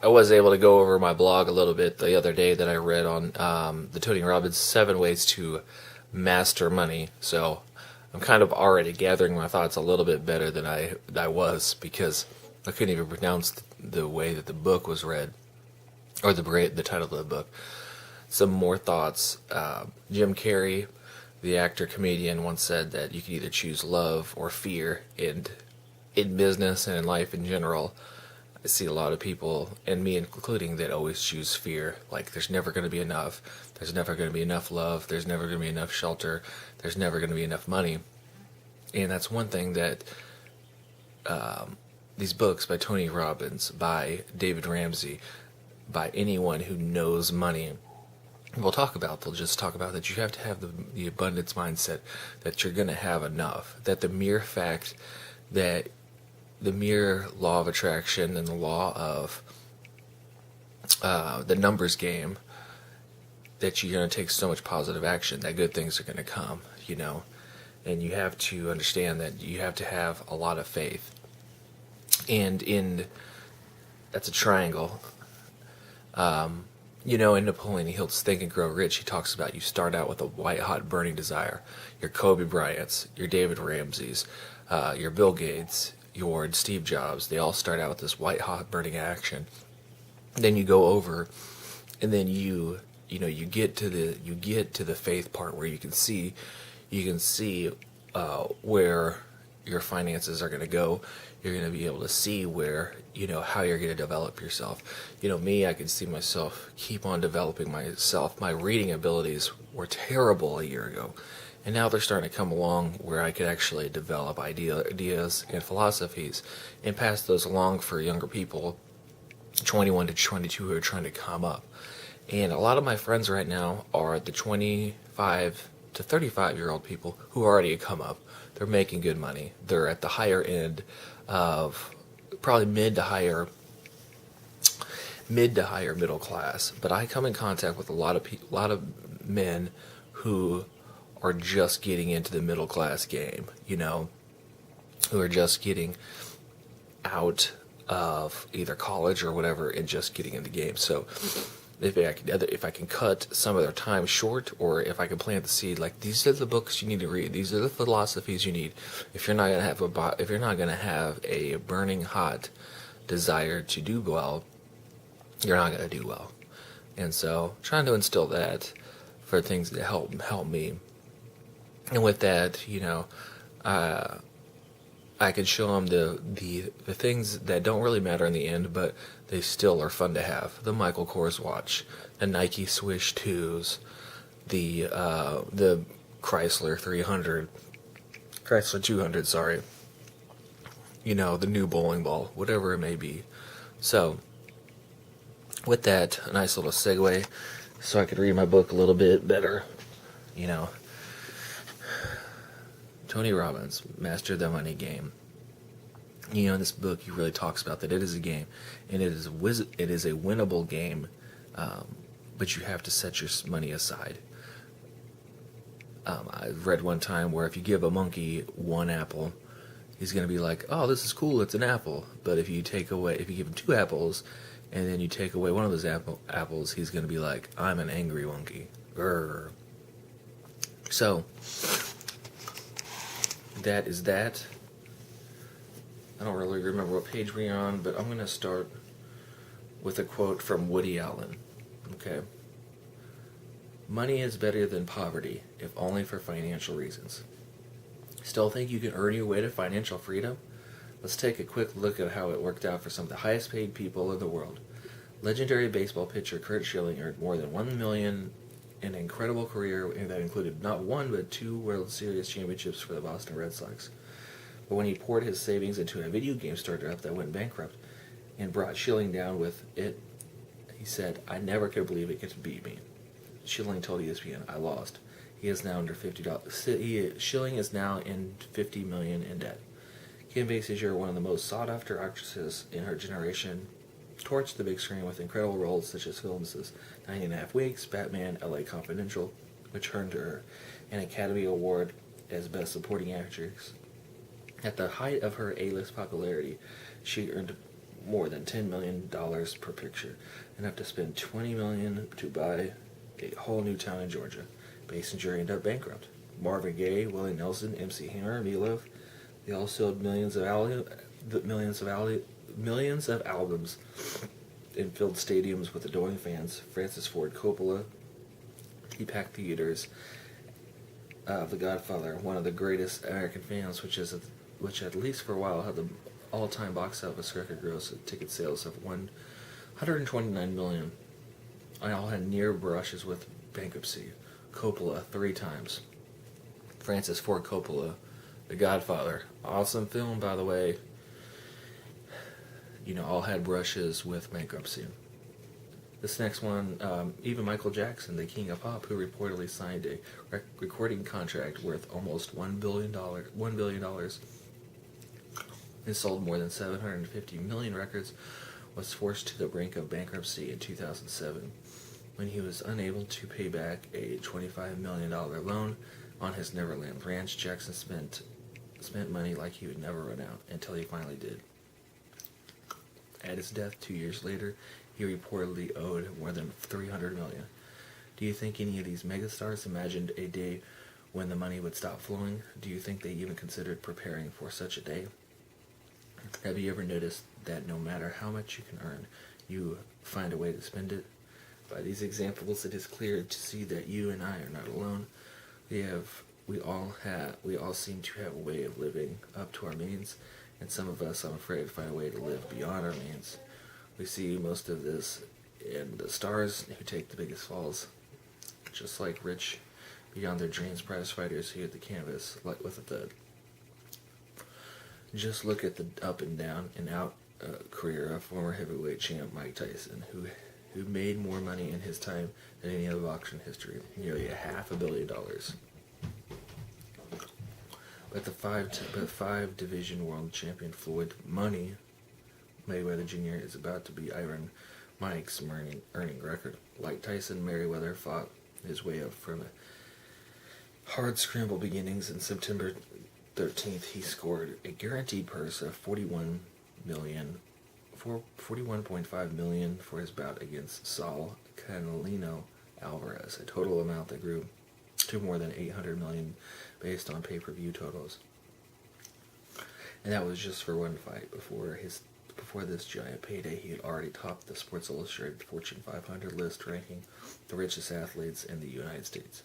I was able to go over my blog a little bit the other day that I read on the Tony Robbins 7 Ways to Master Money. So I'm kind of already gathering my thoughts a little bit better than I was, because I couldn't even pronounce the way that the book was read, or the title of the book. Some more thoughts. Jim Carrey, the actor comedian, once said that you can either choose love or fear, and in business and in life in general, I see a lot of people, and me including, that always choose fear. Like, there's never going to be enough. There's never going to be enough love. There's never going to be enough shelter. There's never going to be enough money. And that's one thing that these books by Tony Robbins, by David Ramsey, by anyone who knows money will talk about. They'll just talk about that you have to have the abundance mindset, that you're going to have enough, that the mere fact that the mere law of attraction and the law of the numbers game, that you're going to take so much positive action that good things are going to come, and you have to understand that you have to have a lot of faith. And that's a triangle. In Napoleon Hill's Think and Grow Rich, he talks about you start out with a white-hot burning desire. Your Kobe Bryants, your David Ramseys, your Bill Gates, your Steve Jobs, they all start out with this white-hot burning action. Then you go over, and then you get to the faith part where you can see where your finances are going to go. You're going to be able to see where, how you're going to develop yourself. Me, I can see myself keep on developing myself. My reading abilities were terrible a year ago, and now they're starting to come along where I could actually develop ideas and philosophies and pass those along for younger people, 21 to 22, who are trying to come up. And a lot of my friends right now are the 25 to 35-year-old people who already come up. They're making good money. They're at the higher end of probably mid to higher middle class. But I come in contact with a lot of men who are just getting into the middle class game, who are just getting out of either college or whatever and just getting in the game. So if I can cut some of their time short, or if I can plant the seed, like, these are the books you need to read, these are the philosophies you need. If you're not gonna have a burning hot desire to do well, you're not gonna do well. And so, trying to instill that for things that help me. And with that, I can show them the things that don't really matter in the end, but they still are fun to have. The Michael Kors watch, the Nike Swish 2s, the Chrysler 200, sorry. The new bowling ball, whatever it may be. So, with that, a nice little segue, so I could read my book a little bit better. Tony Robbins, Master the Money Game. In this book, he really talks about that it is a game, and it is a winnable game, but you have to set your money aside. I read one time where if you give a monkey one apple, he's going to be like, "Oh, this is cool, it's an apple." But if you give him two apples, and then you take away one of those apples, he's going to be like, "I'm an angry monkey." Grr. So, that is that. I don't really remember what page we're on, but I'm going to start with a quote from Woody Allen. Okay. Money is better than poverty, if only for financial reasons. Still think you can earn your way to financial freedom? Let's take a quick look at how it worked out for some of the highest paid people in the world. Legendary baseball pitcher Curt Schilling earned more than $1 million in an incredible career that included not one but 2 World Series championships for the Boston Red Sox. But when he poured his savings into a video game startup that went bankrupt and brought Schilling down with it, he said, "I never could believe it could beat me." Schilling told ESPN, "I lost." He is now under $50. Schilling is now in $50 million in debt. Kim Basinger, one of the most sought-after actresses in her generation, torched the big screen with incredible roles such as films as 90.5 Weeks, Batman, LA Confidential, which earned her an Academy Award as Best Supporting Actress. At the height of her A-list popularity, she earned more than $10 million per picture, enough to spend $20 million to buy a whole new town in Georgia. Basinger ended up bankrupt. Marvin Gaye, Willie Nelson, MC Hammer, Meatloaf, they all sold millions of albums and filled stadiums with adoring fans. Francis Ford Coppola, he packed theaters. The Godfather, one of the greatest American films, which at least for a while had the all-time box office record gross ticket sales of 129 million. I all had near brushes with bankruptcy. Coppola 3 times. Francis Ford Coppola, The Godfather, awesome film, by the way. All had brushes with bankruptcy. This next one, even Michael Jackson, the king of pop, who reportedly signed a recording contract worth almost $1 billion, and sold more than 750 million records, was forced to the brink of bankruptcy in 2007 when he was unable to pay back a $25 million loan on his Neverland ranch. Jackson spent money like he would never run out until he finally did. At his death 2 years later, he reportedly owed more than $300 million. Do you think any of these megastars imagined a day when the money would stop flowing? Do you think they even considered preparing for such a day? Have you ever noticed that no matter how much you can earn, you find a way to spend it? By these examples, it is clear to see that you and I are not alone. We all seem to have a way of living up to our means, and some of us, I'm afraid, find a way to live beyond our means. We see most of this in the stars who take the biggest falls, just like rich, beyond their dreams prize fighters who hit the canvas like with a thud. Just look at the up and down and out career of former heavyweight champ Mike Tyson, who made more money in his time than any other boxer in history, nearly $500 million. But the five division world champion Floyd Money Mayweather Jr. is about to be Iron Mike's earning record. Like Tyson, Merriweather fought his way up from hard scramble beginnings. In September 13th, he scored a guaranteed purse of $41.5 million for his bout against Saul Canelino Alvarez, a total amount that grew to more than $800 million based on pay-per-view totals. And that was just for one fight. Before this giant payday, he had already topped the Sports Illustrated Fortune 500 list, ranking the richest athletes in the United States.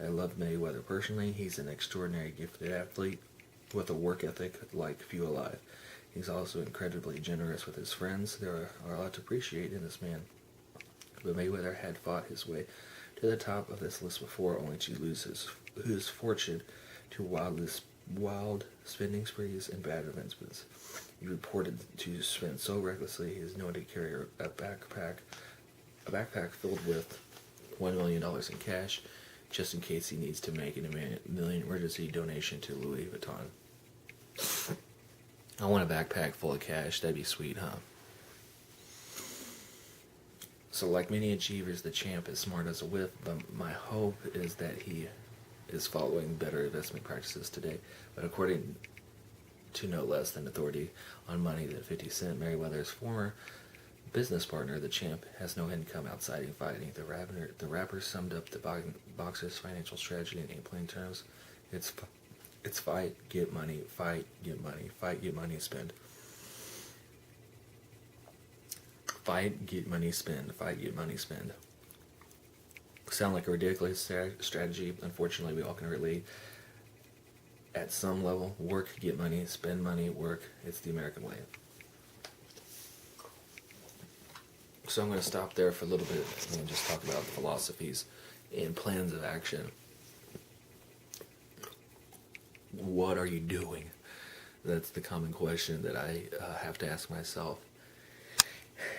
I love Mayweather personally. He's an extraordinary gifted athlete with a work ethic like few alive. He's also incredibly generous with his friends. There are a lot to appreciate in this man. But Mayweather had fought his way to the top of this list before, only to lose his fortune to wild spending sprees and bad investments. He reported to spend so recklessly he is known to carry a backpack filled with $1 million in cash, just in case he needs to make an emergency donation to Louis Vuitton. I want a backpack full of cash. That'd be sweet, huh? So like many achievers, the champ is smart as a whip, but my hope is that he is following better investment practices today. But according to no less than authority on money than 50 Cent, Merriweather's former business partner, the champ has no income outside of fighting. The rapper summed up the boxer's financial strategy in 8 plain terms. It's fight, get money, fight, get money, fight, get money, spend. Fight, get money, spend. Fight, get money, spend. Sound like a ridiculous strategy. Unfortunately, we all can relate at some level. Work, get money, spend money, work. It's the American way. So I'm going to stop there for a little bit and just talk about philosophies and plans of action. What are you doing? That's the common question that I have to ask myself.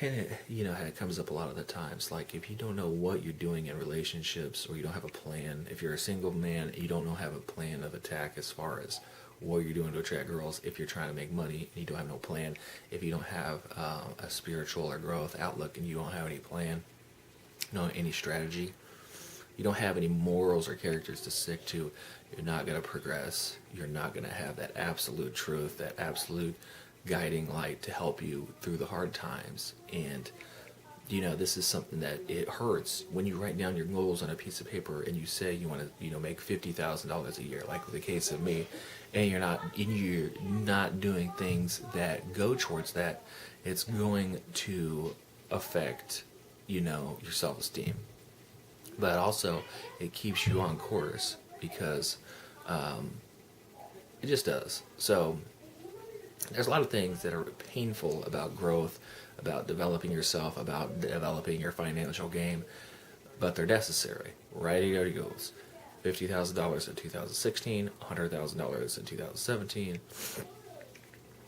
And it comes up a lot of the times. Like, if you don't know what you're doing in relationships, or you don't have a plan, if you're a single man, you don't have a plan of attack as far as what you're doing to attract girls. If you're trying to make money and you don't have no plan, if you don't have a spiritual or growth outlook and you don't have any plan, any strategy, you don't have any morals or characters to stick to, you're not going to progress. You're not going to have that absolute truth, that absolute guiding light to help you through the hard times. And this is something that it hurts when you write down your goals on a piece of paper and you say you want to, make $50,000 a year, like the case of me, and you're not doing things that go towards that. It's going to affect, your self-esteem. But also, it keeps you on course because it just does. So there's a lot of things that are painful about growth, about developing yourself, about developing your financial game, but they're necessary. Writing out your goals. $50,000 in 2016, $100,000 in 2017,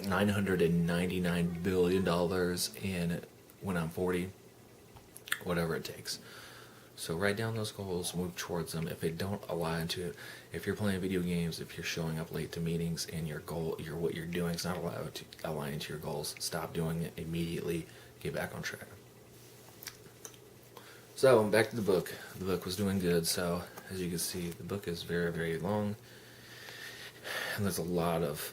$999 billion in when I'm 40, whatever it takes. So write down those goals, move towards them. If they don't align to it, if you're playing video games, if you're showing up late to meetings and what you're doing is not aligning to your goals, stop doing it immediately. Get back on track. So back to the book. The book was doing good. So as you can see, the book is very, very long, and there's a lot of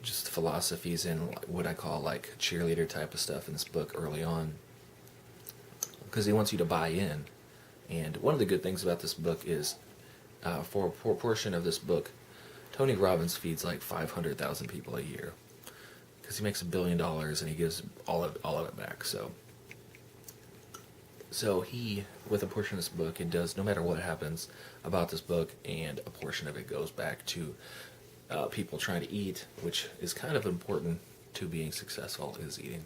just philosophies and what I call like cheerleader type of stuff in this book early on, because he wants you to buy in. And one of the good things about this book is, for a portion of this book, Tony Robbins feeds like 500,000 people a year, because he makes $1 billion and he gives all of it back. So he, with a portion of this book, it does, no matter what happens about this book, and a portion of it goes back to people trying to eat, which is kind of important to being successful, is eating.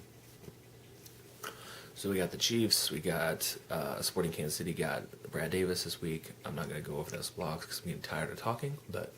So we got the Chiefs, we got Sporting Kansas City, got Brad Davis this week. I'm not going to go over those blocks because I'm getting tired of talking, but